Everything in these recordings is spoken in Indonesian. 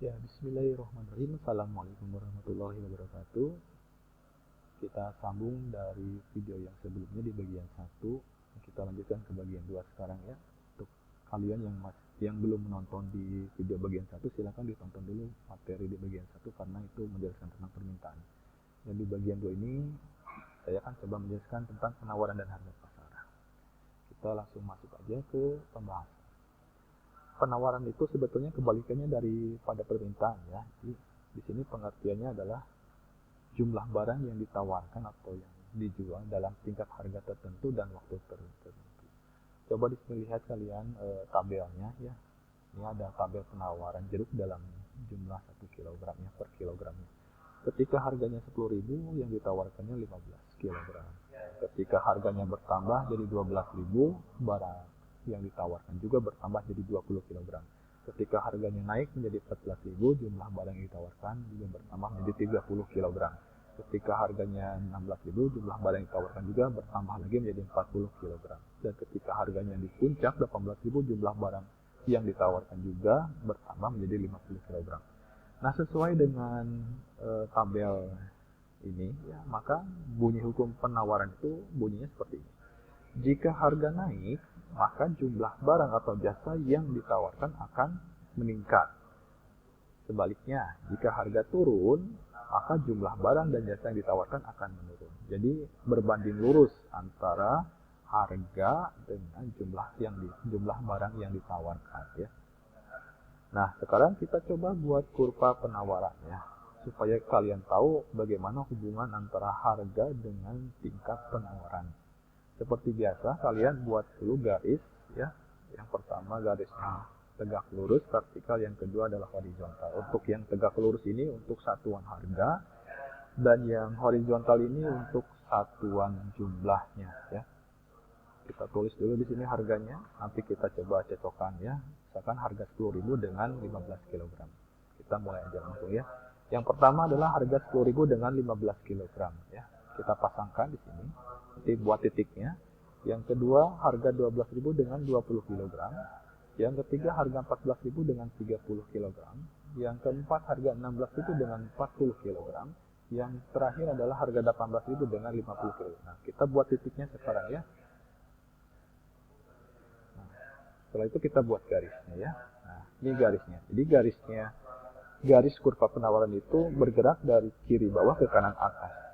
Ya, bismillahirrahmanirrahim. Assalamualaikum warahmatullahi wabarakatuh. Kita sambung dari video yang sebelumnya di bagian 1. Kita lanjutkan ke bagian 2 sekarang ya. Untuk kalian yang belum menonton di video bagian 1, silakan ditonton dulu materi di bagian 1 karena itu menjelaskan tentang permintaan. Dan di bagian 2 ini saya akan coba menjelaskan tentang penawaran dan harga pasar. Kita langsung masuk aja ke pembahasan. Penawaran itu sebetulnya kebalikannya daripada permintaan ya. Jadi di sini pengertiannya adalah jumlah barang yang ditawarkan atau yang dijual dalam tingkat harga tertentu dan waktu tertentu. Coba lihat kalian tabelnya ya. Ini ada tabel penawaran jeruk dalam jumlah 1 kg per kilogramnya. Ketika harganya 10.000 yang ditawarkannya 15 kg. Ketika harganya bertambah jadi 12.000, barang yang ditawarkan juga bertambah jadi 20 kg. Ketika harganya naik menjadi 14.000, jumlah barang yang ditawarkan juga bertambah menjadi 30 kg. Ketika harganya 16.000, jumlah barang yang ditawarkan juga bertambah lagi menjadi 40 kg. Dan ketika harganya di puncak 18.000, jumlah barang yang ditawarkan juga bertambah menjadi 50 kg. Nah, sesuai dengan tabel ini ya, maka bunyi hukum penawaran itu bunyinya seperti ini. Jika harga naik, maka jumlah barang atau jasa yang ditawarkan akan meningkat. Sebaliknya, jika harga turun, maka jumlah barang dan jasa yang ditawarkan akan menurun. Jadi berbanding lurus antara harga dengan jumlah barang yang ditawarkan ya. Nah, sekarang kita coba buat kurva penawaran ya, supaya kalian tahu bagaimana hubungan antara harga dengan tingkat penawaran. Seperti biasa, kalian buat dulu garis ya. Yang pertama garisnya tegak lurus vertikal, yang kedua adalah horizontal. Untuk yang tegak lurus ini untuk satuan harga, dan yang horizontal ini untuk satuan jumlahnya ya. Kita tulis dulu di sini harganya, nanti kita coba cocokkan ya. Misalkan harga 10.000 dengan 15 kg. Kita mulai aja langsung ya. Yang pertama adalah harga 10.000 dengan 15 kg ya. Kita pasangkan di sini. Nanti buat titiknya. Yang kedua harga 12.000 dengan 20 kg. Yang ketiga harga 14.000 dengan 30 kg. Yang keempat harga 16.000 dengan 40 kg. Yang terakhir adalah harga 18.000 dengan 50 kg. Nah, kita buat titiknya sekarang ya. Nah, setelah itu kita buat garisnya ya. Nah, ini garisnya. Jadi garis kurva penawaran itu bergerak dari kiri bawah ke kanan atas.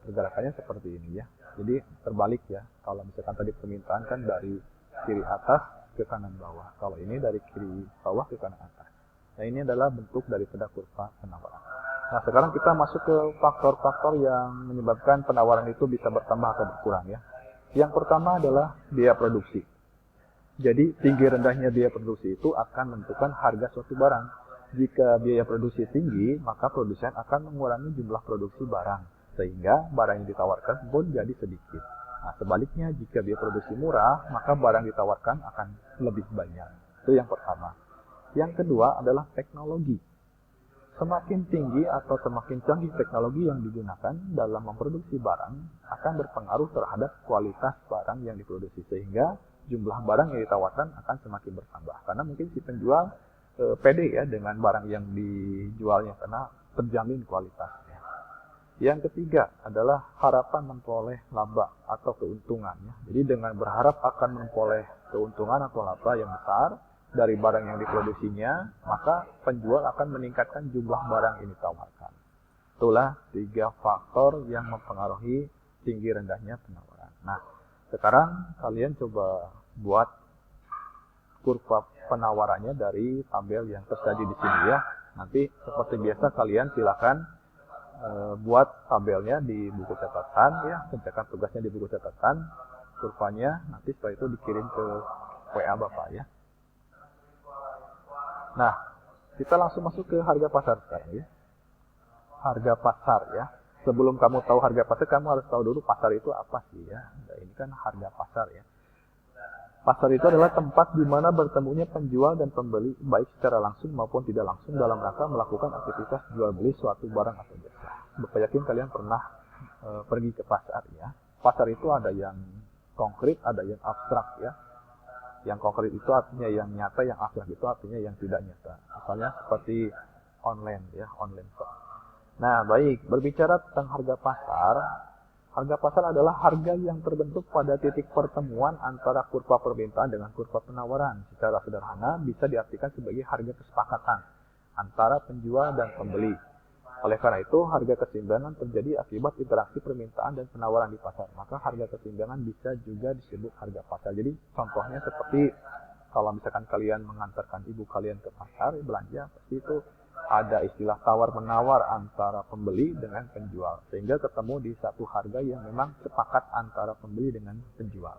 Pergerakannya seperti ini ya. Jadi terbalik ya. Kalau misalkan tadi permintaan kan dari kiri atas ke kanan bawah. Kalau ini dari kiri bawah ke kanan atas. Nah, ini adalah bentuk daripada kurva penawaran. Nah, sekarang kita masuk ke faktor-faktor yang menyebabkan penawaran itu bisa bertambah atau berkurang ya. Yang pertama adalah biaya produksi. Jadi tinggi rendahnya biaya produksi itu akan menentukan harga suatu barang. Jika biaya produksi tinggi, maka produsen akan mengurangi jumlah produksi barang, sehingga barang yang ditawarkan pun jadi sedikit. Nah, sebaliknya jika biaya produksi murah, maka barang ditawarkan akan lebih banyak. Itu yang pertama. Yang kedua adalah teknologi. Semakin tinggi atau semakin canggih teknologi yang digunakan dalam memproduksi barang akan berpengaruh terhadap kualitas barang yang diproduksi, sehingga jumlah barang yang ditawarkan akan semakin bertambah. Karena mungkin si penjual pede ya dengan barang yang dijualnya karena terjamin kualitasnya. Yang ketiga adalah harapan memperoleh laba atau keuntungannya. Jadi dengan berharap akan memperoleh keuntungan atau laba yang besar dari barang yang diproduksinya, maka penjual akan meningkatkan jumlah barang yang ditawarkan. Itulah 3 faktor yang mempengaruhi tinggi rendahnya penawaran. Nah, sekarang kalian coba buat kurva penawarannya dari tabel yang tersaji di sini ya. Nanti seperti biasa kalian silakan buat tabelnya di buku catatan ya, kerjakan tugasnya di buku catatan, kurvanya nanti setelah itu dikirim ke WA Bapak ya. Nah, kita langsung masuk ke harga pasar sekarang ya. Harga pasar ya. Sebelum kamu tahu harga pasar, kamu harus tahu dulu pasar itu apa sih ya. Nah, ini kan harga pasar ya. Pasar itu adalah tempat di mana bertemunya penjual dan pembeli baik secara langsung maupun tidak langsung dalam rangka melakukan aktivitas jual beli suatu barang atau jasa. Bapak yakin kalian pernah pergi ke pasar ya. Pasar itu ada yang konkret, ada yang abstrak ya. Yang konkret itu artinya yang nyata, yang abstrak itu artinya yang tidak nyata. Misalnya seperti online ya, online shop. Nah, baik, berbicara tentang harga pasar adalah harga yang terbentuk pada titik pertemuan antara kurva permintaan dengan kurva penawaran. Secara sederhana bisa diartikan sebagai harga kesepakatan antara penjual dan pembeli. Oleh karena itu, harga keseimbangan terjadi akibat interaksi permintaan dan penawaran di pasar. Maka harga keseimbangan bisa juga disebut harga pasar. Jadi contohnya seperti kalau misalkan kalian mengantarkan ibu kalian ke pasar belanja, pasti itu ada istilah tawar-menawar antara pembeli dengan penjual. Sehingga ketemu di satu harga yang memang sepakat antara pembeli dengan penjual.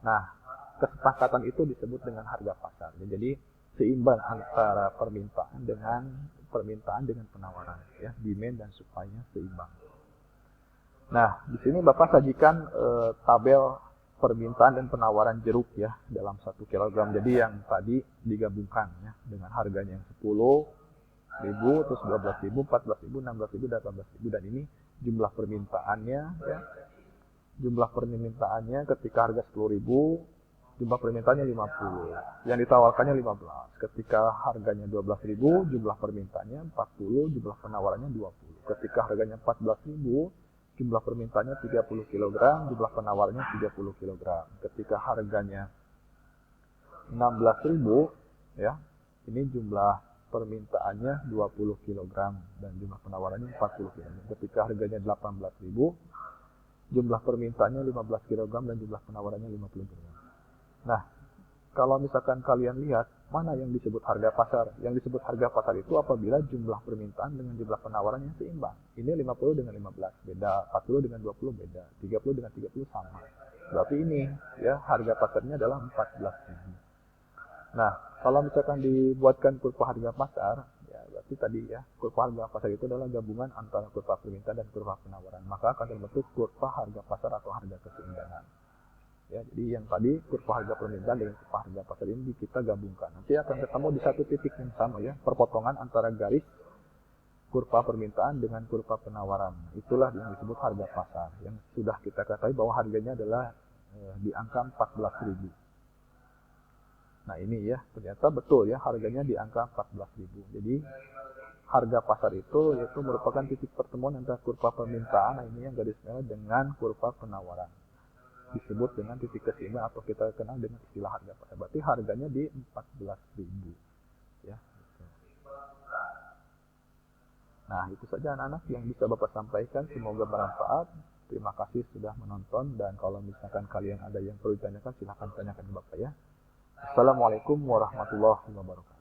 Nah, kesepakatan itu disebut dengan harga pasar. Jadi seimbang antara permintaan dengan penawaran, ya, demand dan supply-nya seimbang. Nah, di sini Bapak sajikan tabel permintaan dan penawaran jeruk ya dalam 1 kg. Jadi yang tadi digabungkan ya dengan harganya yang 10.000, terus 12.000, 14.000, 16.000, 18.000, dan ini jumlah permintaannya ya. Jumlah permintaannya ketika harga 10.000, jumlah permintaannya 50, yang ditawarkannya 15. Ketika harganya 12.000, jumlah permintaannya 40, jumlah penawarannya 20. Ketika harganya 14.000, jumlah permintaannya 30 kg, jumlah penawarannya 30 kg. Ketika harganya 16.000, ya, ini jumlah permintaannya 20 kg dan jumlah penawarannya 40 kg. Ketika harganya 18.000, jumlah permintaannya 15 kg dan jumlah penawarannya 50 kg. Nah, kalau misalkan kalian lihat mana yang disebut harga pasar? Yang disebut harga pasar itu apabila jumlah permintaan dengan jumlah penawarannya seimbang. Ini 50 dengan 15 beda, 40 dengan 20 beda, 30 dengan 30 sama. Berarti ini ya harga pasarnya adalah 14.000. Nah, kalau misalkan dibuatkan kurva harga pasar, ya berarti tadi ya kurva harga pasar itu adalah gabungan antara kurva permintaan dan kurva penawaran. Maka akan terbentuk kurva harga pasar atau harga keseimbangan. Ya, jadi yang tadi kurva harga permintaan dengan kurva harga pasar ini kita gabungkan. Nanti akan ketemu di satu titik yang sama ya, perpotongan antara garis kurva permintaan dengan kurva penawaran. Itulah yang disebut harga pasar. Yang sudah kita ketahui bahwa harganya adalah di angka 14.000. Nah, ini ya, ternyata betul ya harganya di angka 14.000. Jadi harga pasar itu yaitu merupakan titik pertemuan antara kurva permintaan, nah ini yang garis merah, dengan kurva penawaran. Disebut dengan titik keseimbangan atau kita kenal dengan istilah harga pasar. Berarti harganya di 14.000 ya. Nah, itu saja anak-anak yang bisa Bapak sampaikan, semoga bermanfaat. Terima kasih sudah menonton, dan kalau misalkan kalian ada yang perlu ditanyakan silahkan tanyakan ke Bapak ya. Assalamualaikum warahmatullahi wabarakatuh.